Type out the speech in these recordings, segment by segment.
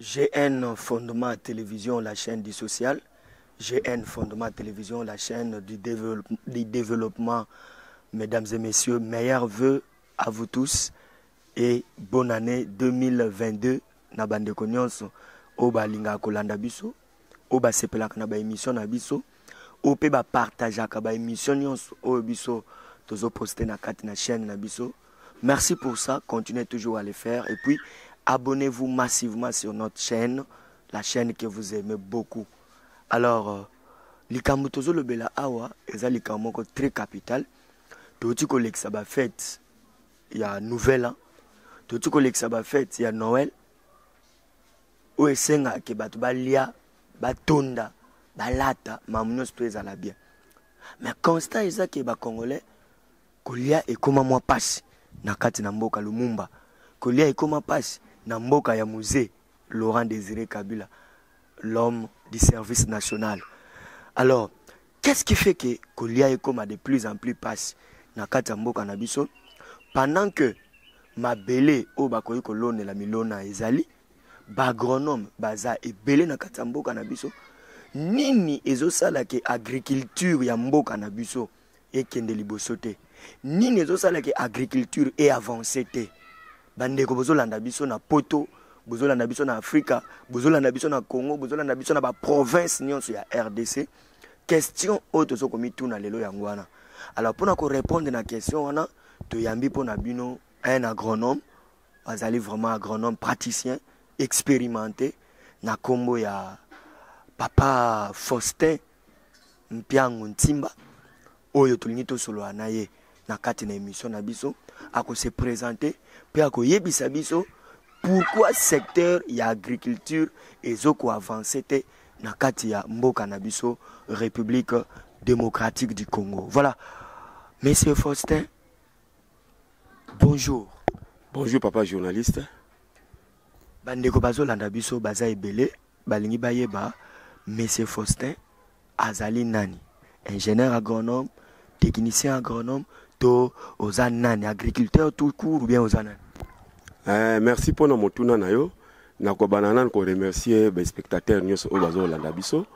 GN Fondement Télévision, la chaîne du social. GN Fondement Télévision, la chaîne du développement. Mesdames et messieurs, meilleurs vœux à vous tous et bonne année 2022. Na bande konyonso oba linga kolanda biso, oba sepelaka na ba émission na biso, ope ba partageaka ba émission nyonso o biso tozo poster na kati na chaîne na biso. Merci pour ça, continuez toujours à le faire et puis abonnez-vous massivement sur notre chaîne, la chaîne que vous aimez beaucoup. Alors, likambo tozo lobela awa eza likambo moko très capital. Toti kolekisa ba fête ya nouvel an. Toti kolekisa ba fête ya Noël. O esenga ke bato balia, batonda, balata, mamunyo speza la bien. Mais constat eza ke ba congolais kolia ekoma mwa pasi na kati na mboka Lumumba. Kolia ekoma pasi na mboka ya musée Laurent Désiré Kabila, l'homme du service national. Alors, qu'est-ce qui fait que kolia ekoma de plus en plus pasi na kati ya mboka na biso pendant que mabele o bakoyi kolone la milona ezali ba agronome baza ebele na kati ya mboka na biso nini ezosala ke agriculture ya mboka na biso ekende liboso te, nini ezosala ke agriculture e avancé te. Bandeko bozolanda biso na poto, bozolanda biso na Afrika, bozolanda biso na Congo, bozolanda biso na ba province nyonso ya RDC. Question auto so komi tuna lelo yango wana. Alors pour nous répondre à la question wana to yambi pona bino un agronome, azali vraiment agronome praticien expérimenté na kombo ya papa Faustin Mpiangu Ntimba oyo tolingi to solo anaye na kati na émission na biso ako se présenter pe ako yebisa biso pourquoi secteur ya agriculture ezoko avancer te na kati ya mboka na biso République démocratique du Congo. Voilà. Monsieur Faustin, bonjour. Bonjour papa journaliste. Bandeko bazolanda biso baza ebele balingi bayeba Monsieur Faustin azali nani? Ingénieur agronome, technicien agronome, to oza nani, agriculteur tout court ou bien oza nani? Merci pour notre tournoi nayo. Nako banana ko remercier les spectateurs nyos o bazolanda biso.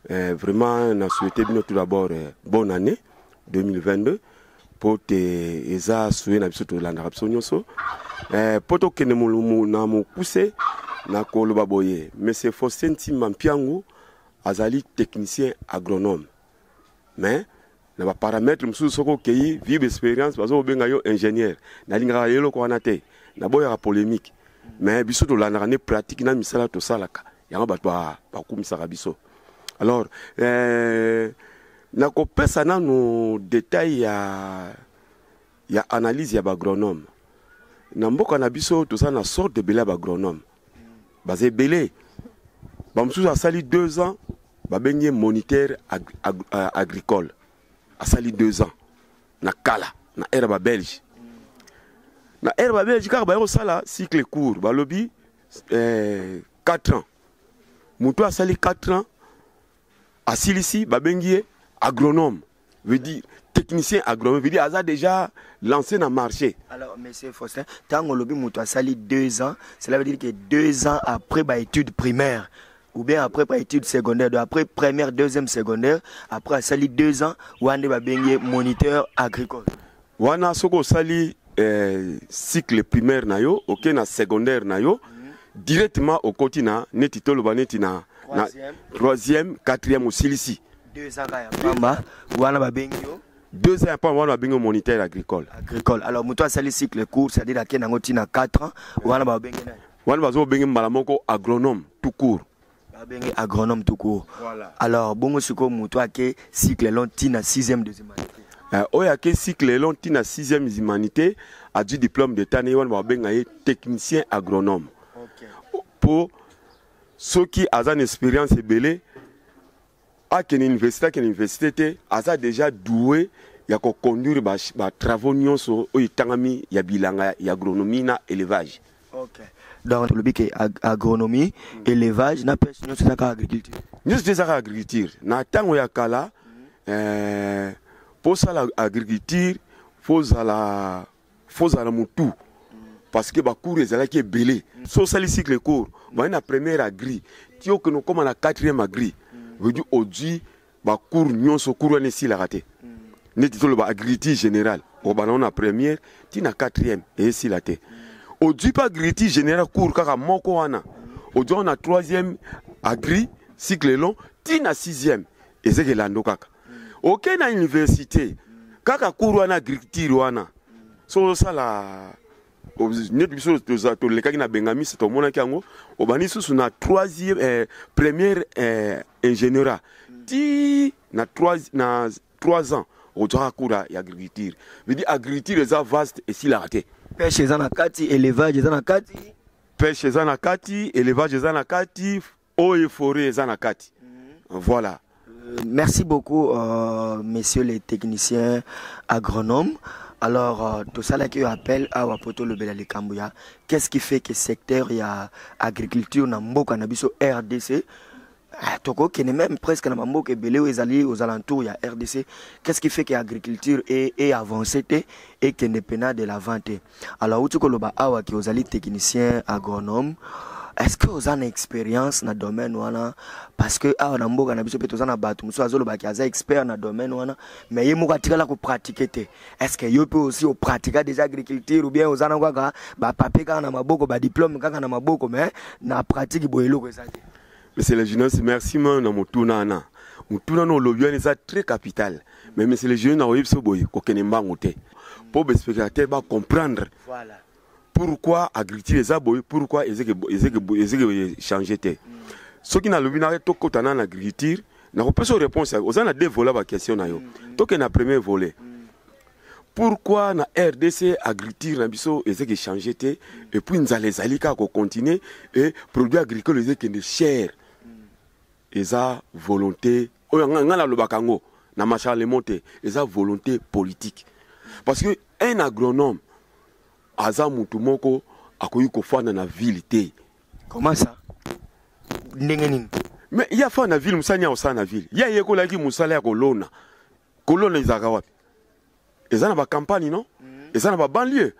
Vraiment na souhaité bien tout d'abord bonne année 2022 pour te eza souhaité na biso to landa biso nyonso. Poto kene mulumu na mo pousser na ko loba boye monsieur Faustin Mpiangu azali technicien agronome. Mais na ba paramètres mususu soko kei vive expérience bazo benga yo ingénieur na linga yelo ko anate na boya polémique mais biso to landa ne pratique na misala to salaka yanga bato ba kumisa biso. Alors na ko pesa na no détail ya analyse ya agronome na mboka na biso to ça na sorte de belé agronome basé belé ba mususu asali 2 ans ba benye moniteur agricole asali 2 ans na kala na herba belge na herba belge car ba yo sala cycle court ba lobi 4 ans muto asali 4 ans asilisi ba benye agronome veut dire technicien agronome veut dire a déjà lancé dans le marché. Alors monsieur Faustin, tant on lobi muto asali 2 ans, cela veut dire que 2 ans après ba études primaires ou bien après pas études secondaires, après première, deuxième, secondaire, après sali 2 ans, wande ba benye moniteur agricole. Wana soko sali cycle primaire na yo, ok na secondaire na yo, directement au continent, neti tolo ba neti na troisième, quatrième aussi ici. 2 ans ya pamba, wana ba benye yo 2 ans après wana ba benye moniteur agricole. Agricole. Alors muto sali cycle court, c'est-à-dire que na ngoti na 4 ans, wana ba benye na. Wana bazo benye malamoko agronome tout court. Agronome tout court. Voilà. Alors, bon, ce que tu as que cycle long tina 6e des humanités. Oya ke cycle long tina 6e des humanités a du diplôme d'état né wan ba benga technicien agronome. OK. Pour ceux qui ont une expérience belé à une université a déjà doué ya ko conduire ba travaux nyonso o itangami ya bilanga ya agronomie na élevage. OK. Donc le bic agronomie, élevage, na pêche, nous c'est ça agriculture. Nous c'est ça agriculture. Na tango ya kala pour ça l'agriculture faut à la mutu parce que bacours ezalaki ebele so osali cycle court baye na première agri ti okende okóma na quatrième agri veut dire ozwi bacours nyonso cours wana esilaka te neti toloba agriculture générale obana na première ti na quatrième esila te ozwi pa agriculture générale cours kaka moko wana ozwi na troisième agri cycle long ti na sixième ezekelando kaka oke na université kaka cours wana agriculture wana so osala net biso tolekaki na bengamisi tomonaki yango obani susu na troisième première ingénieur ti na 3 ans ozwaka cours ya agriculture veut dire agriculture eza vaste esilaka te pêche eza na kati élevage eza na kati pêche eza na kati élevage eza na kati eau et forêt eza na kati voilà. Merci beaucoup, messieurs les techniciens agronomes. Alors, tout ça là qui appelle à Wapoto le Belale Kambouya, qu'est-ce qui fait que le secteur il y a agriculture na mboka na biso RDC, toko qui n'est même presque na mboka belé aux alentours il y a RDC, qu'est-ce qui fait que l'agriculture est avancée et que n'est pas de la vente. Alors, où tu koloba awa qui aux alliés techniciens agronomes. Est-ce que vous avez une expérience dans le domaine wana parce que ah na mboka na biso pe tozana batu muso azolo ba ki aza expert dans le domaine wana mais yemo katika la ko pratiquer te est-ce que yo peut aussi au pratiquer des agriculture ou bien ozana kwa ba papier kana na maboko ba diplôme kaka na maboko mais na pratique boyelo ko ezaki. Monsieur le jeunesse merci man na mutuna na mutuna no lobio ni ça très capital mais monsieur le jeune na oyebso boy ko kenemba ngote pour les spectateurs ba comprendre voilà pourquoi agriculture eza boy pourquoi ezeke changer te ce qui na lobi na to kotana na agriculture na ko pesa réponse aux na deux volets ba question na yo to ke na premier volet pourquoi na RDC agriculture na biso ezeke changer te et puis nzale zalika ko continuer et produits agricoles ezeke de cher eza volonté o ngana lobaka ngo na machale monter eza volonté politique parce que un agronome aza mutu moko akoyi kofana na ville te. Comment ça? Ndengeni. Mais il y a fa na ville musanya osana na ville. Ya yeko laki musala ya kolona. Kolona izaka wapi? Eza na ba campagne non? Eza na ba banlieue.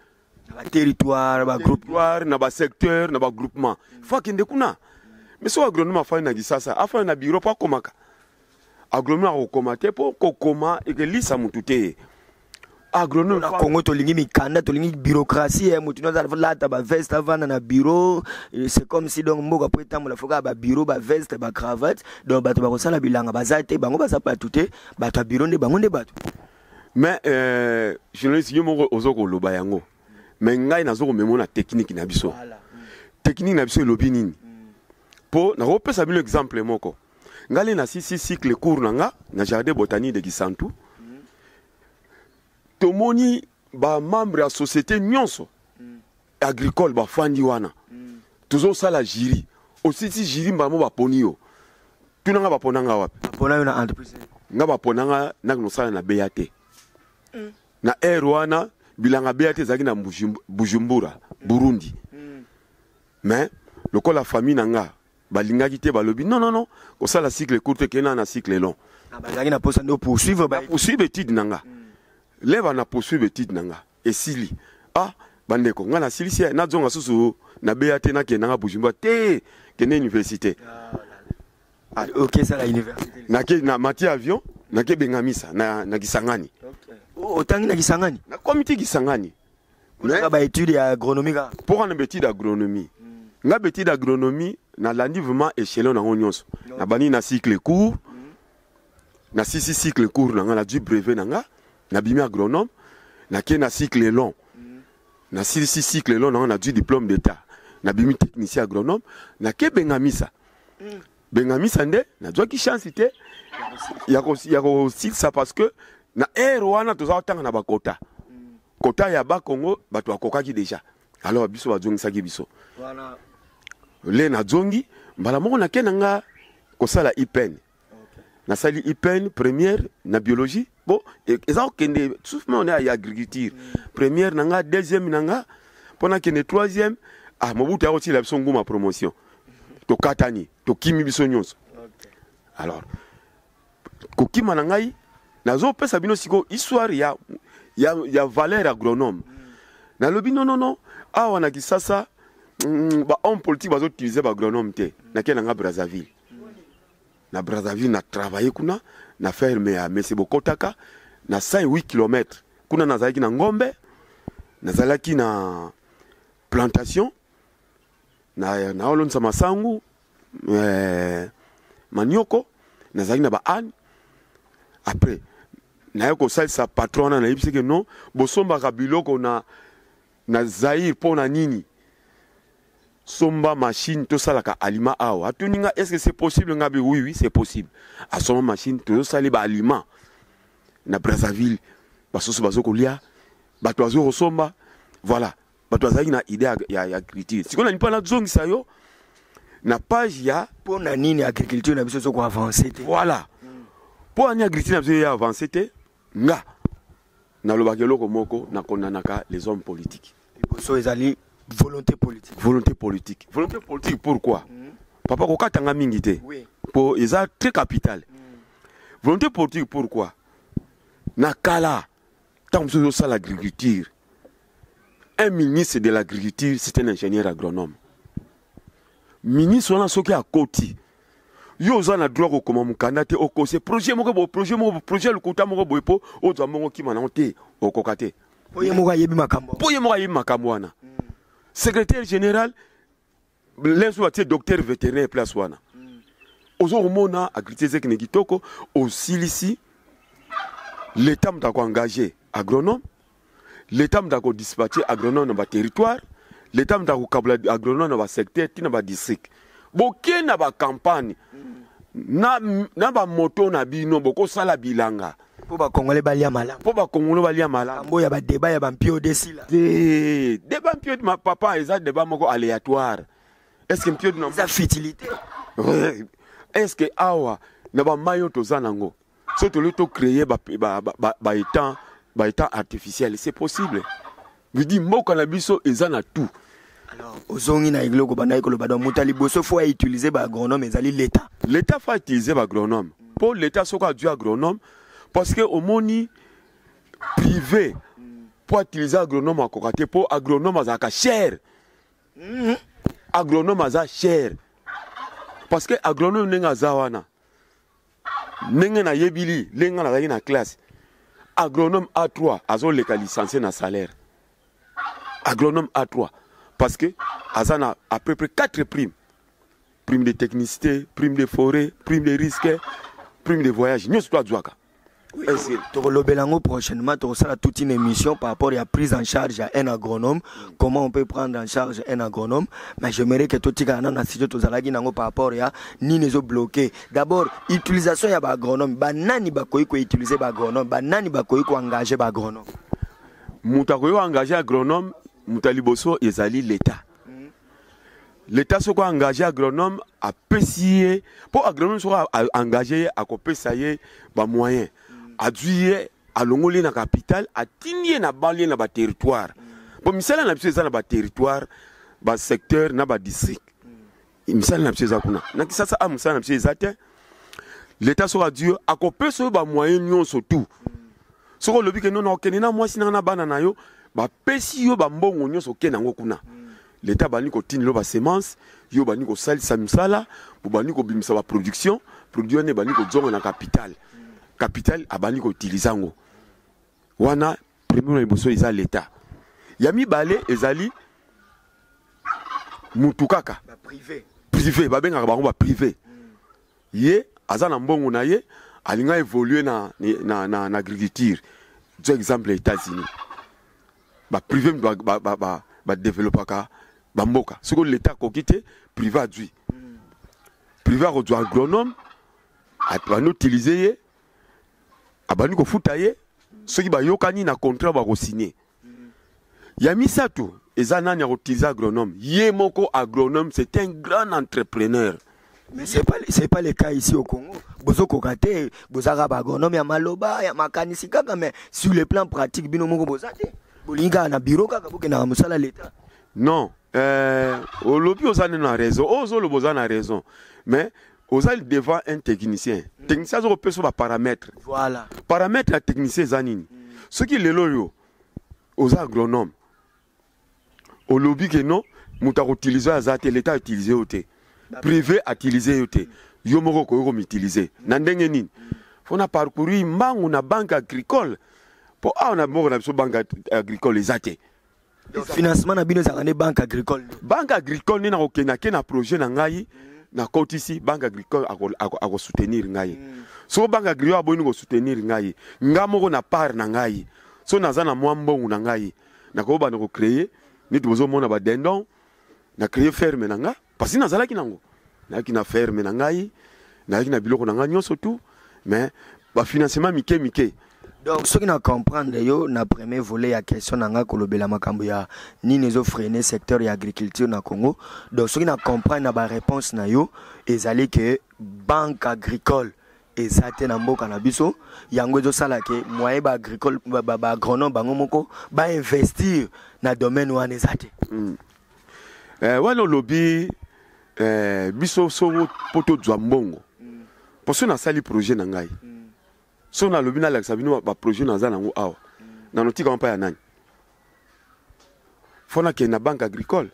Na ba territoire, ba groupement, na ba secteur, na ba groupement. Fa kende kuna. Mais so agronome fa na gisasa, afa na bureau pa komaka. Agronome ko komate po ko koma e ke lisa mutu te. Agronome na Congo tolingi mikanda tolingi bureaucratie mutuno za lata ba veste avant na bureau c'est comme si donc mboka po etambola foka ba bureau ba veste ba cravate donc bato ba kosala bilanga bazate bango ba sapa tuté bato bureau nde bango nde bato mais journaliste yo moko ozoko loba yango mais ngai nazoko memona technique na biso technique na biso lobi nini po na kopesa bino exemple moko ngali na sisi cycle court nanga na jardin botanique de Gisantu tomoni ba membre ya société nyonso agricole ba fandi wana tuzo sala jiri aussi si jiri mbamo ba poni yo tunanga ba ponanga wapi pona yo na entreprise nga ba ponanga na no sala na BAT na wana bilanga BAT zaki na Bujumbura Burundi mais lokola famille nanga balingaki te balobi non ko sala cycle court ke na cycle long bazaki na posa ndo poursuivre étude nanga leva na poursuivre étude nanga esili ah bandeko nga na silisi na zonga susu na BAT na kenanga Bujumbura te kene université OK ça la université na ke na mati avion na ke bengamisa na Kisangani otangi na Kisangani na comité Kisangani na ba étude ya agronomie pour en étude d'agronomie nga étude d'agronomie na landi vraiment échelon na nyonso na bani na cycle court na sisi cycle court na nga na du brevet na nga na bimi agronome na ke na cycle long na sisi cycle long na du diplôme d'état na bimi technicien agronome na ke bengamisa nde na joki chance te ya ko ça parce que na wana toza tanga na bakota kota ya ba Congo bato akokaki déjà alors biso bazongisaki biso voilà le na zongi mbala moko na kenanga kosala IPN na sali IPN première na biologie bon eza okende soufflement on est à agriculture première nanga deuxième nanga pona kende troisième ah mobuta aussi la biso nguma promotion to katani to kimi biso nyonso alors kokima na ngai nazo pesa bino siko histoire ya valeur agronome na lobi non awa na Kisasa ba homme politique bazo utiliser ba agronome te na kenanga Brazzaville. Na Brazzaville na travailler kuna na ferme ya Mesebokotaka na 8 km. Kuna nazalaki na ngombe, nazalaki na plantation na olonsa masangu manioko, nazalaki na ba âne. Après na yoko salisa patrona na yebisi que non bosomba ka biloko na Zaïre pona nini somba machine to salaka aliment awa atuninga. Est-ce que c'est possible? Ngabi oui c'est possible. A somba machine to sali ba aliment na Brazzaville basoso bazoko lia bato azo somba. Voilà, bato azaki na idée ya agriculture. Sikona ni pa na zongisa yo na page ya pona nini agriculture na biso soko avancer te. Voilà. Pour ani agriculture na biso ya avancer te nga na lobakelo moko na konanaka les hommes politiques. Boso ezali volonté politique. Volonté politique. Volonté politique pourquoi? Papa kokatanga mingi te. Oui. Pour eza très capital. Volonté politique pourquoi? Na kala tant que ça l'agriculture. Un ministre de l'agriculture, c'est un ingénieur agronome. Ministre on a soki à côté. Yo za na droit ko koma mukanda te o ko se projet le kota moko boepo o za mongo ki manante o kokate. Poye moko yebi makambo wana. Secrétaire général l'inso ati docteur vétérinaire place wana. Ozo mona agriculture ki nekitoko o silisi l'état m'a engagé agronome, l'état m'a dispatché agronome dans le territoire, l'état m'a agronome dans le secteur, dans le district. Boké na ba campagne, na ba moto na bino, boko sala bilanga. Pour ba Congolais balia malam. Pour ba Congolais balia malam. Kambo ya ba débat ya ba mpio desi la. Débat mpio de ma papa, eza débat moko aléatoire. Est-ce que mpio de na sa futilité? Est-ce que awa na ba mayo tozanango? Surtout le to créer étant artificiel, c'est possible. Je dis moi cannabis ezana tout. Alors, ozongi na iglo ko bana ko loba do mutali boso faut utiliser ba agronome ezali l'état. L'état faut utiliser ba agronome. Pour l'état soko du agronome parce que au moni privé pour utiliser agronome à kokate pour agronome azaka cher. Agronome aza cher. Parce que agronome nenga zawana. Nenga na yebili, lenga na na classe. Agronome A3, azo leka licencié na salaire. Agronome A3. Parce que azana à peu près 4 primes. Prime de technicité, prime de forêt, prime de risque, prime de voyage. Nous sommes tous Belango prochainement, tu auras toute une émission par rapport à la prise en charge à un agronome. Comment on peut prendre en charge un agronome. Mais j'aimerais que tout le monde par rapport à Nini bloqué. D'abord, utilisation de l'agronome. Banani bakoy ko utiliser l'agronome. Banani bakoy ko engager l'agronome. Moutakoyo engager l'agronome, moutaliboso ezali l'État. L'État soit engagé agronome à pessier. Pour agronome soit engagé à copier ba moyen. À duyer à l'ongolé na capitale, à tigner na banlieue na ba territoire. Pour misala na biso na ba territoire, ba secteur na ba district. Misala na biso kuna. Na kisasa a misala na biso ezate. L'État sera dû à copier so ba moyen nyon surtout. Soko lobi ke non okena mwasi na bana na yo, ba pesi yo ba mbongo nyon so kenango kuna. L'État bani ko tini lo ba semence, yo bani ko salisa misala, bo bani ko bimisa ba production ne bani ko zongo na capital. Capital abani ko utilizango. Wana premier liboso eza l'État. Yami balé ezali mutukaka ba privé. Privé ba benga ba privé. Ye azana mbongo na ye alinga évoluer na agriculture. Par exemple les États-Unis. Ba privé ba développer ka ba mboka. Ce que l'État kokite privé a dû. Privé a dû agronome a utiliser abani ko futaye soki ba yokani na contrat ba ko signer. Yami sato ezana nya utiliser agronome. Ye moko agronome c'est un grand entrepreneur. Mais c'est pas le cas ici au Congo. Bozo kokate, bozaka ba agronome ya maloba ya makanisi kaka mais sur le plan pratique bino moko bozate. Bolinga na bureau kaka boke na musala l'État. Non, olobi ozana na raison, ozolo bozana raison. Mais Oza devant un technicien. Technicien zo peut sur paramètres. Voilà. Paramètres à technicien zanini. Ce qui est le yo, oza agronome. au lobby que non muta utiliser azate l'état utiliser oté privé utiliser oté yo moko ko utiliser na ndenge nini fona parcourir mbangu na banque agricole pour on a moko na biso banque agricole ezate financement na bino za banque agricole ni na okena ke na projet na ngai na côté ici banque agricole a soutenir ngai so banque agricole aboyi ko soutenir ngai ngamoko na part na ngai so nazana mwambongu na ngai na ko ba ko créer ni tuzo mona ba dendon na créer ferme na nga parce que nazala ki nango na ki na ferme na ngai na ki na biloko na nga nyonso tout mais ba financement mike donc ce qui na comprendre yo na premier volet ya question na nga kolobela makambo ya nini zo freiner secteur ya agriculture na Congo donc ce qui na comprendre na ba réponse na yo ezali que banque agricole ezate na mboka na biso yango ezo sala ke moyen ba agricole ba agronome bango moko ba investir na domaine wana ezate wana lobby biso so poto zwa mbongo parce que na sali projet na ngai so na lobby na la sabino ba projet na za nango awa na notika mpa ya nani fona ke na banque agricole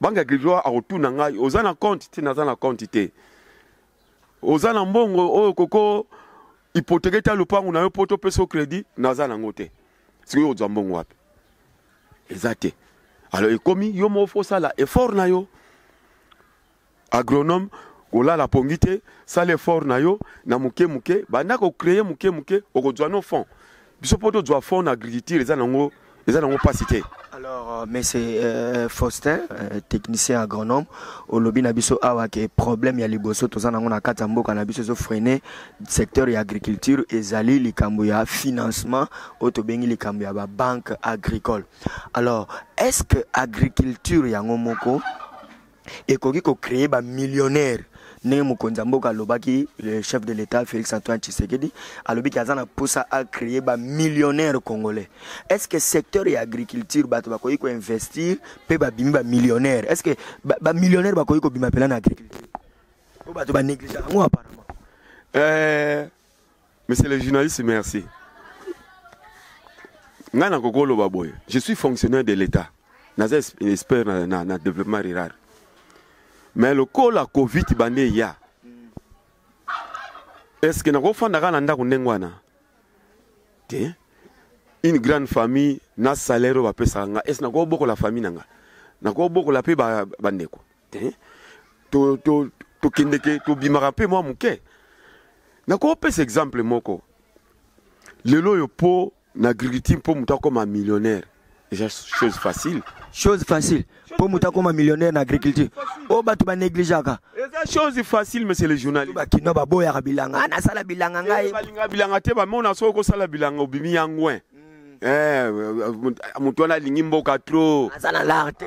a retourna ngai ozana compte te na za na compte te ozana mbongo oyo koko hypothèque ta lupangu na yo poto peso crédit na za nango te siko ozwa mbongo wapi ezate alors ekomi yo mo fo sala effort na yo agronome kola la pongite sala effort na yo na muke banda ko créer muke okozwa no fond biso poto zwa fond na agriculture eza nango pas cité. Alors monsieur Faustin technicien agronome au lobby na biso awa ke problème ya liboso tozana ngona kata mboka na biso zo freiner secteur ya agriculture ezali likambo ya financement otobengi likambo ya ba banque agricole. Alors est-ce que agriculture ya ngomoko ekoki ko créer ba millionnaire ne mokonza mboka lobaki le chef de l'état Félix Antoine Tshisekedi alobi kazana poussa à créer ba millionnaire congolais. Est-ce que secteur et agriculture bato bakoyi ko investir pe ba bimi ba millionnaire? Est-ce que ba millionnaire bakoyi ko bima pela na agriculture? Ou bato ba négliger ngo apparemment. Monsieur le journaliste, merci. Ngana kokolo baboy. Je suis fonctionnaire de l'état. Naza expert na développement rural. Mais le cas la Covid bandé ya. Est-ce que na ko fanda kana ndako ndengwana? Te. Une grande famille na salaire va pesa nga. Est-ce na ko boko la famille nanga? Na ko boko la pe bandeko. Te. To kindeke to bimara pe moi muke. Na ko pesa exemple moko. Lelo yo po na agriculture po muta comme un millionnaire. Déjà chose facile. Chose facile. Pour muta comme un millionnaire en agriculture. Oh bah tu vas négliger ça. C'est chose facile monsieur le journaliste. Bah qui n'a pas beau ya bilanga. Na sala bilanga ngai. Bilanga te ba mona so ko sala bilanga obimi yangwe. Mutu na lingimbo ka trop.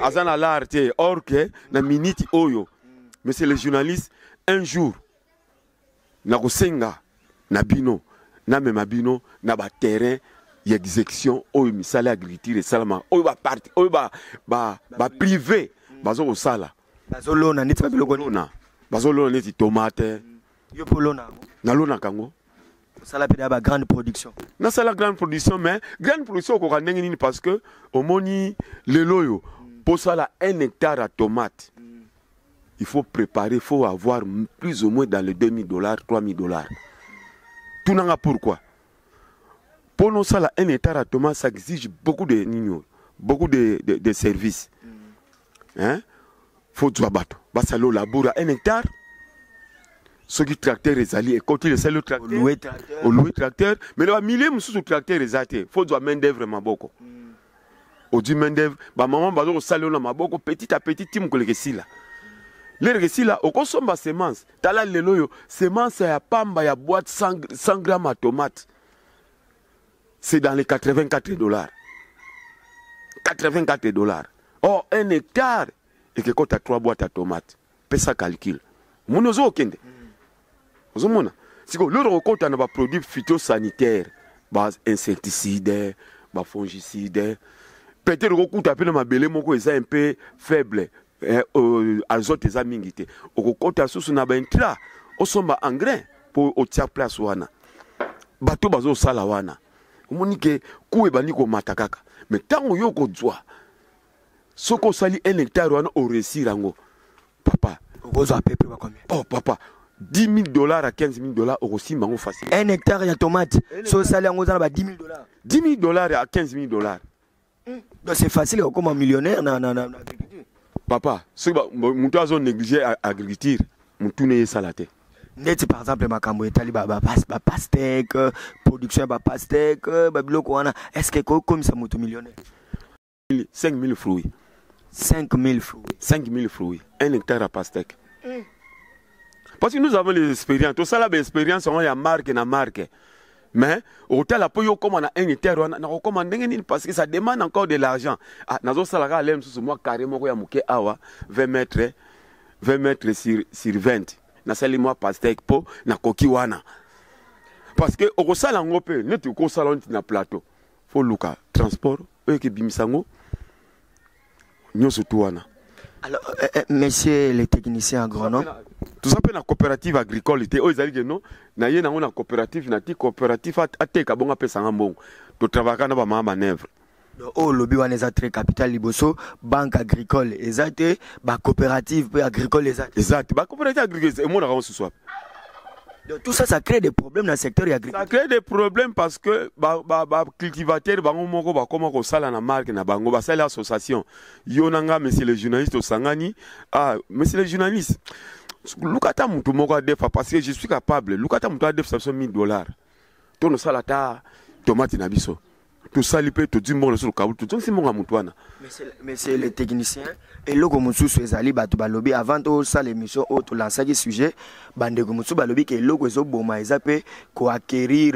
Azana l'arte. Or que na minute oyo. Monsieur le journaliste un jour na kosenga na bino na mema bino na ba terrain exécution oyo misala agriculture salama oyo ba parti oyo ba privé bazo ko sala bazolona neti babiloko lona bazolona neti tomate yo polona na lona kango sala pe ba grande production na sala grande production mais grande production ko kandengi nini parce que omoni lelo yo pour sala 1 hectare à tomate il faut préparer, il faut avoir plus ou moins dans les $2,000, $3,000. Tout n'a pourquoi? Pour nous, ça, 1 hectare à tomate, ça exige beaucoup de services. Hein? Faut du bateau. Ça le labour à 1 hectare. Ceux qui tracteurs les alliés, quand ils le tracteur, louer tracteur, mais le millier sous tracteur les athées. Faut du main d'œuvre vraiment beaucoup. Au du main d'œuvre, bah maman bah au salon là, beaucoup petit à petit, tim que les là. Les récits là, au consomme ma semence. T'as là le loyo, semence ya pamba ya boîte 100 grammes à tomate. C'est dans les $84. $84. Or, 1 hectare, et que quand tu as 3 boîtes à tomates, paie ça calcul. Mon ozo kende. Ozo mona. Si vous le compte on a produits phytosanitaires, base insecticides, fongicides. Peut-être que tu as appelé ma belle moko est un peu faible. Azote za mingite. Au compte à sous na bentra, au somba engrais pour au tia place wana. Bato bazo sala wana. Omoni ke kuwe bani ko matakaka. Mais tant yo ko zwa. Soko sali 1 hectare wana au réussir rango. Papa. Oh papa. 10 000 dollars à 15 000 dollars au aussi mango facile. 1 hectare de tomates. So sali en 10 000 dollars. 10 000 dollars à 15 000 dollars. Donc c'est facile comme un millionnaire dans l'agriculture. Papa, si mon toison négligé l'agriculture, mon tourné salaté. Net par exemple ma cambo etali ba pastèque, production ba pastèque, ba biloko wana. Est-ce que comme ça moto millionnaire? 5 000 fruits. 5 000 fruits. 5 000 fruits. 1 hectare à pastèque. Parce que nous avons les expériences. Tout ça là, l'expérience, on y a marque na marque. Mais au tel appui comme on a 1 hectare, on a recommandé parce que ça demande encore de l'argent. Ah, nazo salaga l'aime sous moi carrément ko ya muke awa 20 mètres sur 20. Na sali moi pastèque po na koki wana. Parce que au sala ngope, netu ko salon na plateau. Faut luka transport e ke bimisango. Nyoso tuana. Alors, messieurs les techniciens agronomes, tout ça peut la coopérative agricole. Ils ont dit non, na yé na on a coopérative, na ti coopérative à te kabonga pe sangambong. Tu travailles na ba ma manœuvre. Oh lobby wana eza très capital liboso, banque agricole ezate, ba coopérative pe agricole ezate. Exact, ba coopérative agricole et mon na ce soir. Donc tout ça crée des problèmes dans le secteur agricole. Ça crée des problèmes parce que cultivateur bango moko ba comment ko sala na marque na bango ba sala association. Yonanga monsieur le journaliste au Sangani, ah monsieur le journaliste. Lukata mutu moko defa parce que je suis capable. Lukata mutu defa $1,000. Tono sala ta tomate na biso. Tout ça lipe tout du monde sur le câble tout c'est mon amutwana. Mais c'est les techniciens et le gomusu ezali batu balobi avant to ça l'émission au to lancer sujet bande gomusu balobi que logo zo boma ezape ko acquérir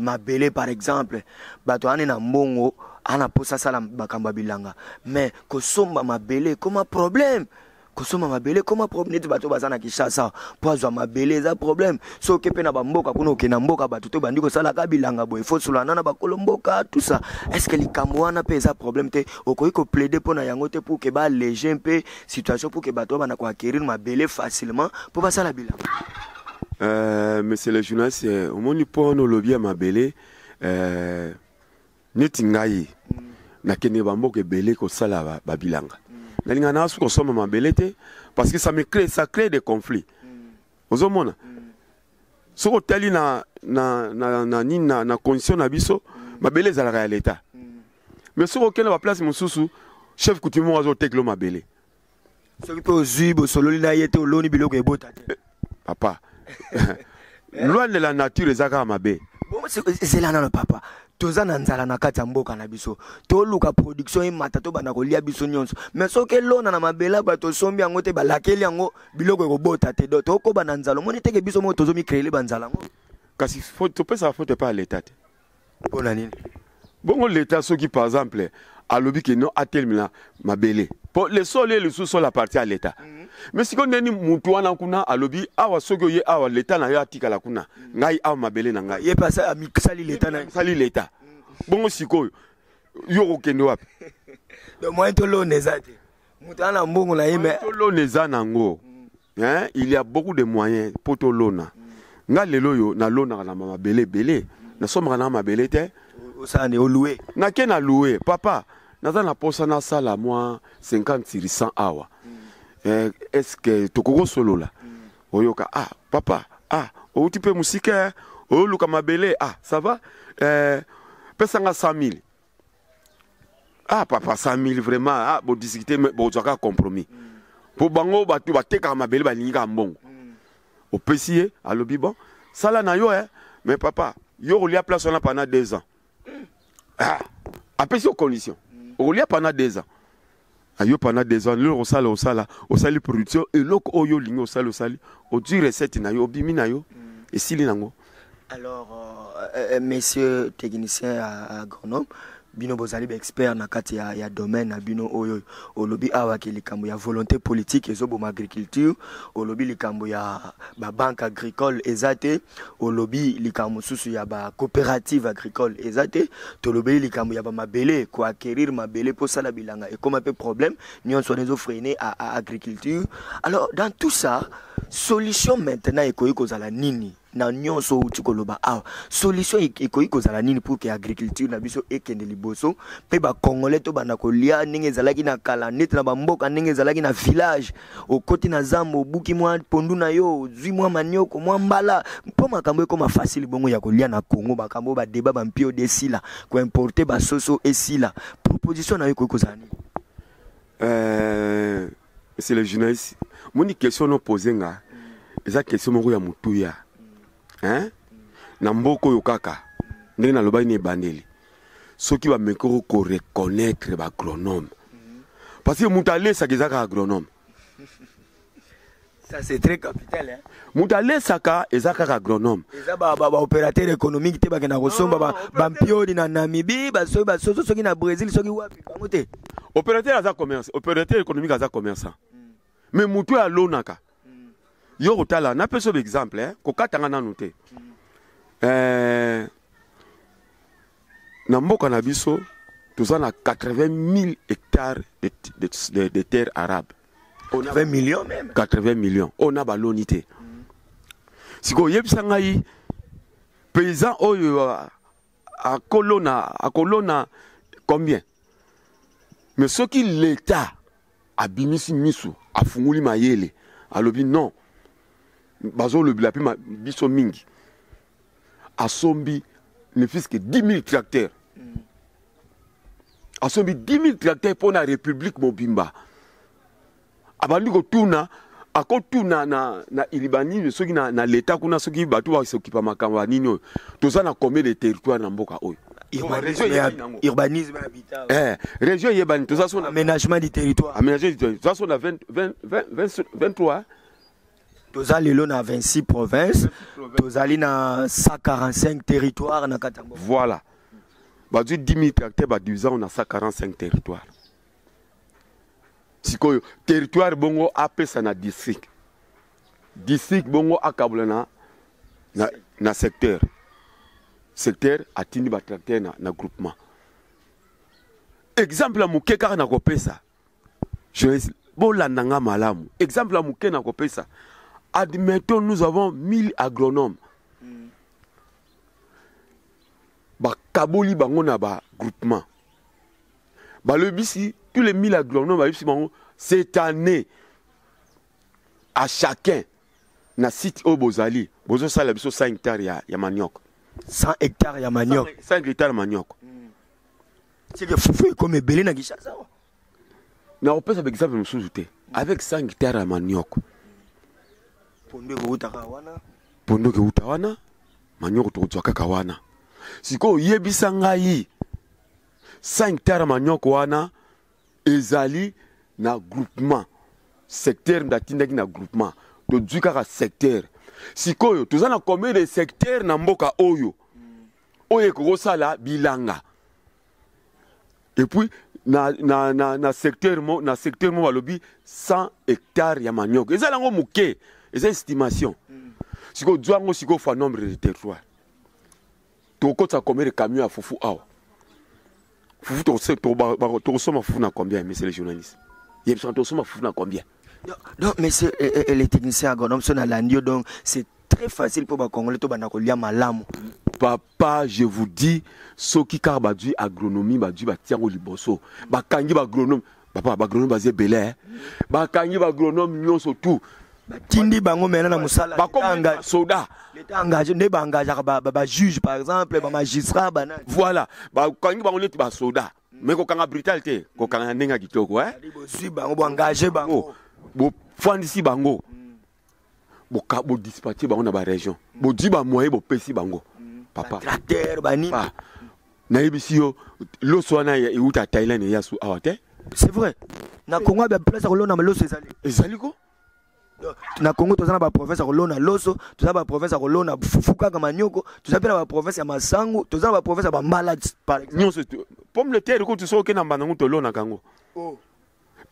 mabele par exemple batu ane na mbongo ana posa sala bakamba bilanga mais ko somba mabele comme un problème. Kosoma mabele comme problème neti bato bazana Kinshasa poazwa mabele eza problème so kepe na bamboka kuna okena mboka bato to bandi kosala kabilanga boy faut sulana na bakolo mboka tout ça est-ce que likambo wana pe eza problème te okoki ko plaider pona yango te pour que ba léger un peu situation pour que bato bana ko acquérir mabele facilement pour basala bilanga. Monsieur le journaliste au moni pono lobby mabele neti ngai na kene bamboka belé ko sala ba bilanga. Parce que ça crée des conflits. Vous avez si vous avez une condition na biso, ma belle est à l'état. Mais si vous avez place mon sous chef coutumier ozo teklo ma belle. Ce qui peut zuibo solo lina yete oloni biloko ebota. Papa. Loin de la nature ezaka ma belle. Bon c'est là non papa. Toza na nzala na kati ya mboka na biso to luka production e mata to bana kolia biso nyonso mais soki lona na mabela bato sombi yango te balakeli yango biloko ekobota te do to ko bana nzala moni teke biso mo tozo mi créer banzala ngo kasi faut to pesa faut pas l'état te bona nini bon l'état soki par exemple a lobi que non atelmina mabele pour le sol et le sous-sol appartient à l'état. Mais si on est mutu wana kuna alobi awa soki ye awa l'état na yo atika la kuna ngai awa mabele na ngai ye pasa amiksali l'état na sali l'état bongo sikoyo yo okende wapi donc moi to lo nezate mutu ana mbongo na yeme to lo nezana ngo hein il y a beaucoup de moyens pour to lona nga lelo yo na lona na mabele belé na somba na mabele te osane o louer na ke na louer papa naza na posa na sala moi 50 sur 100 awa. Est-ce que tu as solo là? Oyoka, ah, papa, ah, ou tu peux musique, oh, Luka Mabele, ah, ça va? Pesanga 100 000. Ah, papa, 100 000, vraiment, ah, bon, discuter, mais bon, tu as compromis. Pour bango, tu vas te faire Mabele, bah, n'y a bon. Au PCA, à l'obi, bon, ça là, na yo, hein, mais papa, yo, il y a place pendant 2 ans. Ah, après, ces conditions. On y a pendant 2 ans. Ayo pendant 2 ans, le sali production et l'autre oyo lingo sali au du recette na yo bimi na yo et sili nango. Alors messieurs techniciens agronomes bino bozali expert na kati ya domaine na bino oyo olobi awa ke likambo ya volonté politique ezobo agriculture olobi likambo ya ba banque agricole ezate olobi likambo susu ya ba coopérative agricole ezate tolobi likambo ya ba mabele ko acquérir mabele pour sala bilanga et comme un peu problème nyonso nezo freiner à agriculture. Alors dans tout ça solution maintenant ekoyi kozala nini na nyonso outi koloba awa solution ekoki kozala nini pour que agriculture na biso ekende liboso mpe bacongolais to banda kolia ndenge ezalaki na kala neti na bamboka ndenge ezalaki na village okoti na zamba obuki mwa pondu na yo ozwi mwa manioko mwa mbala mpo makambo ekoma facile bongo ya kolia na Congo makambo badeba bampio desila koimporte basoso esila proposition na yo ekoki kozala nini? C'est le journaliste. Mon question non posée nga. Eza question moko ya mutuya. Hein? Na mboko yo kaka. Ndenge na loba ni bandeli. Soki ba mekoro ko reconnaître ba agronome. Parce que mutale sa kezaka agronome. Ça c'est très capital hein. Mutale saka ezaka agronome. Eza ba opérateur économique te ba kena kosomba ba mpio na Namibie ba soso soki na Brésil soki wapi bango te. Opérateur aza commerce, opérateur économique aza commerçant. Mais mutu ya lonaka. Yo otala na peso exemple hein, ko katanga na noté. Na mboka na biso tozana 80 000 hectares de terres arabes. On a 20 millions même. 80 millions. On a balonité. Si ko yebisa ngai paysan oyo a kolona combien? Mais ce qui l'État a bimisi misu a funguli mayele alobi non bazo le bilapi ma biso mingi a sombi ne fils que 10 000 tracteurs a sombi 10 000 tracteurs pour la République Mobimba abandi ko tuna ako tuna na ilibani soki na l'État kuna soki batu ba s'occuper makamba nini toza na combien de territoires na mboka oyo urbanisme habitat. Région yebani tout ça son aménagement du territoire. Aménagement du territoire. Ça son a 23. Tozali lelo na 26 provinces. Tozali na 145 territoires na Katango. Voilà. Ba 10 000 tracteurs ba divisant on a 145 territoires. Sikoyo territoire bongo apesa na district. District bongo akabula na secteur. Secteur atini ba tracteur na groupement. Exemple à muke kaka na kopesa. Je bolandanga malamu. Exemple à muke na kopesa. Admettons nous avons 1000 agronomes. Ba kaboli bango na ba groupement. Ba le bisi tous les 1000 agronomes ba bisi bango cette année à chacun na site au bozali. Bozo sala biso 5 hectares ya manioc. 100 hectares ya manioc. 5 hectares manioc. C'est que Foufou comme belé na Kinshasa. Na on peut par exemple nous sous-ajouter avec 5 hectares ya manioc. Pondo ko utaka wana. Pondo ko utawana manioc to utaka kawana. Siko yebisa ngai 5 hectares manioc wana ezali na groupement secteur ndatindaki na groupement to djukaka secteur. Sikoyo tozana combien de secteurs na mboka oyo oyo kokosala bilanga. Et puis na secteur mo balobi 100 hectares ya manioc. Ezala ngo muke, eza estimation. Siko django siko fa nombre de territoires. To kota combien de camions à Foufou awa. Foufou to soma Foufou na combien monsieur le journaliste? Yebsa to soma Foufou na combien? Non, mais c'est les techniciens agronomes sont à l'andio, donc c'est très facile pour les Congolais de lire malamu. Papa, je vous dis, ce qui carbadui agronomie, badui batiango liboso, bakangi agronome, papa, agronome basé belé, bakangi agronome nyon surtout. Tindi bango mena na musala. Bakonga soda. L'état engagé, ne ba engagé ba juge par exemple, ba magistrat ba. Voilà, bakangi bango neti ba soda. Mais ko kanga brutalité, ko kanga nenga kitoko, hein. Si bango engagé bango. Bo fandisi bango bo ka bo dispatcher bango na ba région bo di ba moyen bo pesi bango papa tracteur bani na yebisi yo loso wana e uta Thailand ya su awate. C'est vrai na Congo ba place ko lona loso ezali ko na Congo tozana ba province ko lona loso tozana ba province ko lona fufuka kama nyoko tozana ba province ya masangu tozana ba province ba mbala par exemple nyonso pomme de terre ko tusoke na mbanangu to lona kango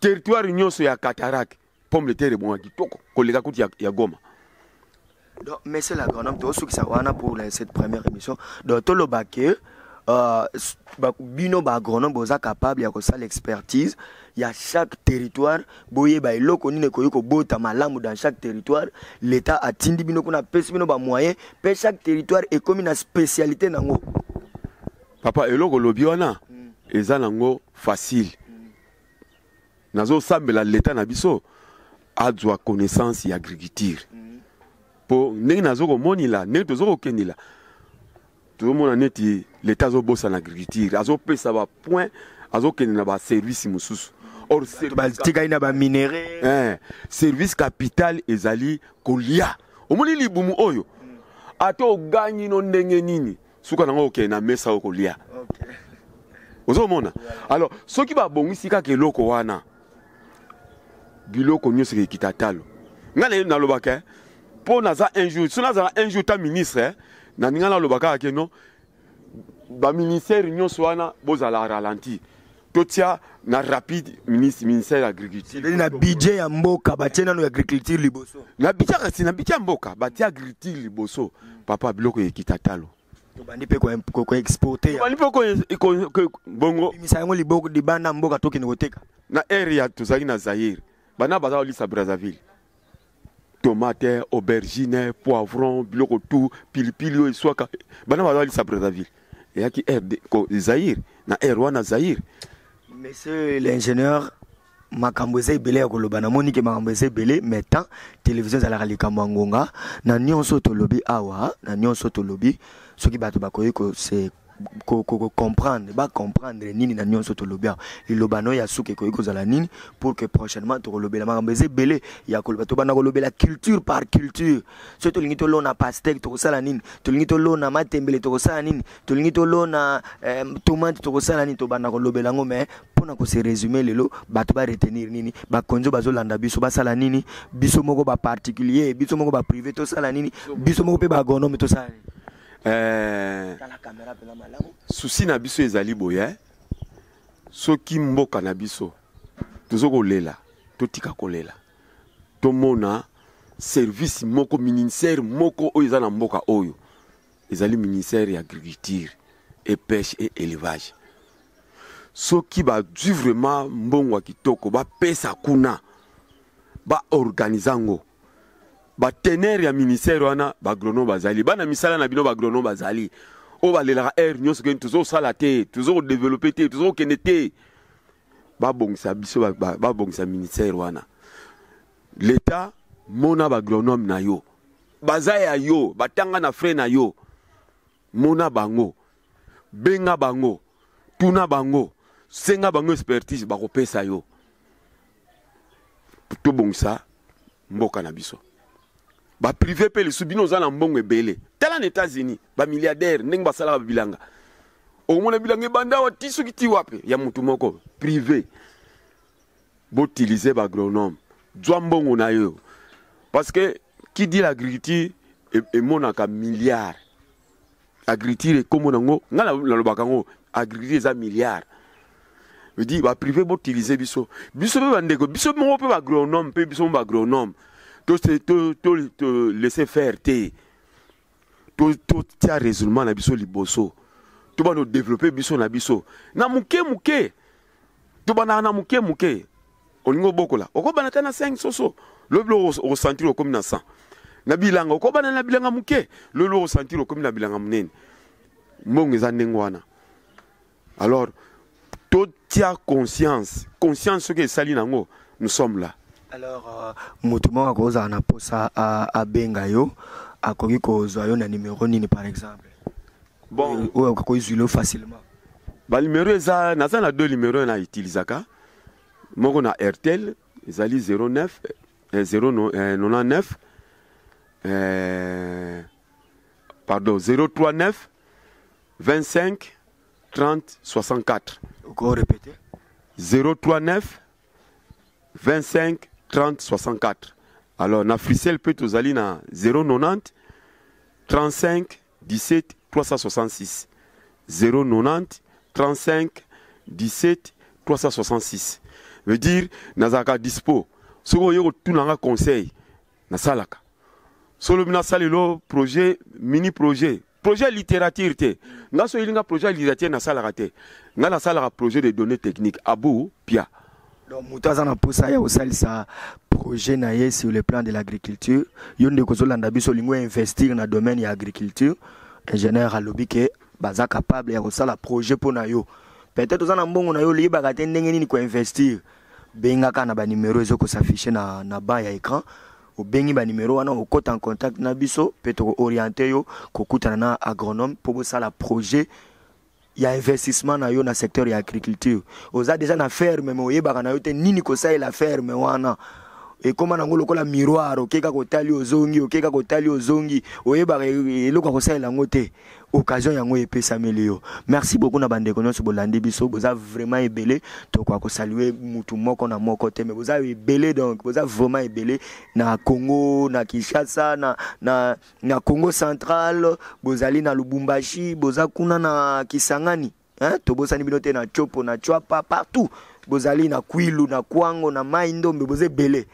territoire nyonso ya Katarak pomme de terre bon kitoko kolega kuti ya Goma. Donc mais c'est l'agronome to sukisa wana pour cette première émission donc to lobake bino ba agronome boza capable ya kosala l'expertise. Il y a chaque territoire, boye ba eloko nini koyiko bota malamu dans chaque territoire. L'État a tindi bino kuna pesi bino ba moyen, pe chaque territoire est comme une spécialité nango. Papa eloko lobi wana eza nango facile. Nazo sambela l'État na biso azwa connaissance ya agriculture. Po ndenge nazo ko monila, ndenge tozo ko kendila. Tout le monde en est l'État zo bossa na agriculture, azo pesa ba point, azo kendina ba service mususu. Or service capital ezali kolia. Omoni libumu oyo. Ato gagni no ndenge nini. Suka nango ke na mesa o kolia. Okay. Ozo mona. Alors, ce qui va bongisi ka ke loko wana. Biloko nyose ke kitatalo. Ngale na lobaka. Po naza un jour, so naza un jour ta ministre, na ngala lobaka ke no. Ba ministère nyose wana bozala ralenti. Totia na rapide ministère de l'agriculture. C'est na budget ya mboka batiena no agriculture liboso. Na budget mboka batia agriculture liboso. Papa biloko ekitatalo. To bandi pe ko exporter. Bandi pe ko bongo. Misa yango liboko di banda mboka toki ni koteka. Na area tozali na Zaïre. Bana baza olisa Brazzaville. Tomate, aubergine, poivron, biloko tout, pilipili o swaka. Bana baza olisa Brazzaville. Et yaki Zaïre, na wana Zaïre. Monsieur l'ingénieur, Makambose Belé à Kolobana, Monique Makambose Belé, mettant télévision à la Ralikambangonga, na nyon soto lobby awa, na nyon soto lobby, ce qui bat c'est comprendre, ba comprendre nini na nyon soto lobby. Le lobano ya souke koiko za la nini pour que prochainement to lobby la Makambose Belé ya Kolobato bana lobby la culture par culture. Surtout l'ingito lo na pastèque to sala nini, to l'ingito lo na matembele to sala nini, to l'ingito lo na tomate to sala nini to bana lobby la ngome. Pour nous se résumer lelo bato ba retenir nini ba konzo bazo landa biso ba sala nini biso moko ba particulier biso moko ba privé to sala nini biso moko pe ba agronome to sala la caméra pe na malamu souci na biso ezali boye soki mboka na biso tozoko lela totika kolela tomona service moko ministère moko oyo eza na mboka oyo ezali ministère ya agriculture et pêche et élevage. Ce qui va vraiment mbongo kitoko ba pesa kuna ba organizango ba tener ya ministère wana ba agronome bazali bana misala na bino ba agronome bazali o ba lela air nyos ke tuzo sala te tuzo développer te tuzo kenete ba bongisa biso ba bongisa ministère wana l'état mona ba agronome na yo bazaya yo batanga na frère na yo mona bango benga bango tuna bango senga bango expertise bako pesa yo to bongisa mboka na biso ba privé pe le subino za na mbongo ebele tala na États-Unis ba milliardaire ndenge basala ba bilanga o mona bilanga banda wa tiso kiti wape ya mutu moko privé bo utiliser ba agronome zwa mbongo na yo parce que qui dit l'agriculture et monaka milliard agriculture comme nango ngala lobaka ngo agriculture za milliard. Je dis, bah privé pour utiliser biso. Biso pe bandeko, biso mo pe agronome, pe biso mo agronome. To laisser faire te. To tia raisonnement na biso liboso. To ba no développer biso na biso. Na muke. To ba na muke. Olingo bokola. Oko bana kana 5 soso. Le blo au sentir comme na 100. Na bilanga, oko bana na bilanga muke. Le lo au sentir comme na bilanga munene. Mbongo za ndengwana. Alors tout tient conscience ce que sali nango nous sommes là. Alors mutumo akoza na posa a bengayo akoki kozwa yo na numéro nini par exemple. Bon ou akoki zulo facilement. Ba numéro eza na deux numéros na utilisaka. Moko na Airtel ezali 09 099 pardon 039 25 30 64. Encore répéter. 039 25 30 64. Alors, na Frissel peut aux ali na 090 35 17 366. 090 35 17 366. Veut dire, nazaka dispo. Ce que yo tout nanga conseil na salaka. Solo mina salelo projet mini projet projet littérature te nga so ilinga projet littérature na sala raté nga na sala projet de données techniques Abou Pia. Donc mutazana posa ya osalisa projet na ye sur le plan de l'agriculture yonde kozolanda biso lingo investir na domaine ya agriculture ingénieur alobi ke baza capable ya kosala projet pour na yo peut-être ozana mbongo na yo liba te ndenge nini ko investir benga kana ba numéro ezoko s'afficher na bas ya écran au bengi ba numéro wana okota en contact na biso peut-être orienter yo kokutana na agronome pour sala projet. Il y a investissement na yo na secteur ya agriculture. Oza déjà na ferme mais oyeba na yo te nini ko sa la ferme wana. Et comment nango lokola miroir okeka ko tali ozongi okeka ko tali ozongi oyeba eloko ko sa la ngote occasion yango epesa melio. Merci beaucoup na bande kono so bolandi biso boza vraiment ebelé to kwa ko saluer mutu moko na moko te mais boza ebelé donc boza vraiment ebelé na Congo na Kinshasa na Congo central bozali na Lubumbashi boza kuna na Kisangani hein to bosani binote na Chopo na Chwapa partout bozali na Kwilu na Kwango na Maindombe boze belé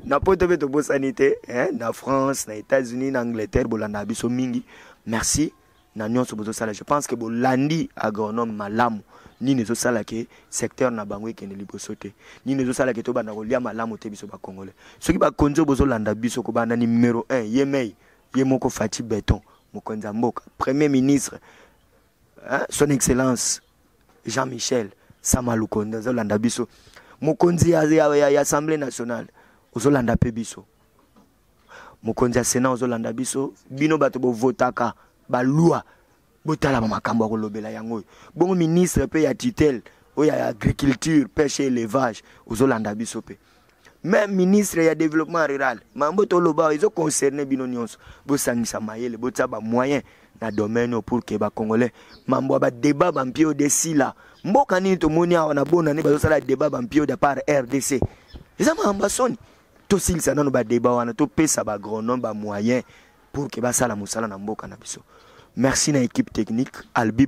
na poto beto bosanité hein na France na États-Unis na Angleterre bolanda biso mingi. Merci na nyonso bozo sala. Je pense que bolandi agronome malamu ni nezo sala ke secteur na bango ekende liboso te ni nezo sala ke to bana kolia malamu te biso ba congolais soki ba konzo bozo landa biso ko bana numéro 1 yemei yemoko Fati Beton mokonza mboka premier ministre hein? Son excellence Jean-Michel Samalukonda zo landa biso mokonzi ya Assemblée nationale ozo landa pe biso mokonzi ya Sénat ozo landa biso bino bato bo votaka ba loi botala ba makambo ko lobela yango bongo ministre pe ya tutelle o ya agriculture pêche et élevage ozo landa biso pe même ministre ya développement rural mambo to loba izo concerné bino nyonso bo sangisa mayele botsa ba moyen na domaine pour que ba congolais mambo ba débat ba mpio de sila mboka nini to moni awa na bona ne bazo sala débat ba mpio de par RDC eza mamba soni to silisa nano ba débat wana to pesa ba agronome ba moyen pour que ba sala musala na mboka na biso. Merci na équipe technique Albi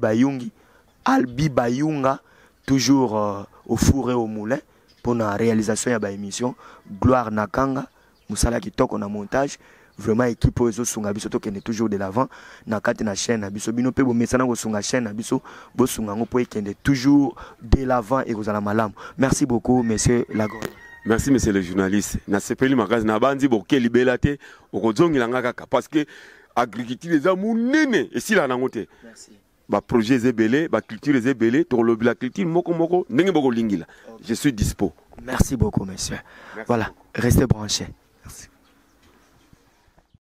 Bayunga toujours au four et au moulin pour la réalisation de la émission. Gloire Nakanga musala kitoko na montage. Vraiment équipe ozo sunga biso to kende toujours de l'avant na kati na chaîne na biso bino pe bo mesana ko sunga chaîne na biso bo sunga ngo po kende toujours de l'avant et kozala malamu. Merci beaucoup monsieur Lagon. Merci monsieur le journaliste. Na sepeli magazi na bandi bo ke libelate okozongi langa kaka parce que agriculture eza munene et si la nangote. Merci. Ba projet zebele, ba culture zebele, to lobi la culture moko ndenge boko lingila. Je suis dispo. Merci beaucoup monsieur. Merci voilà, beaucoup. Restez branchés.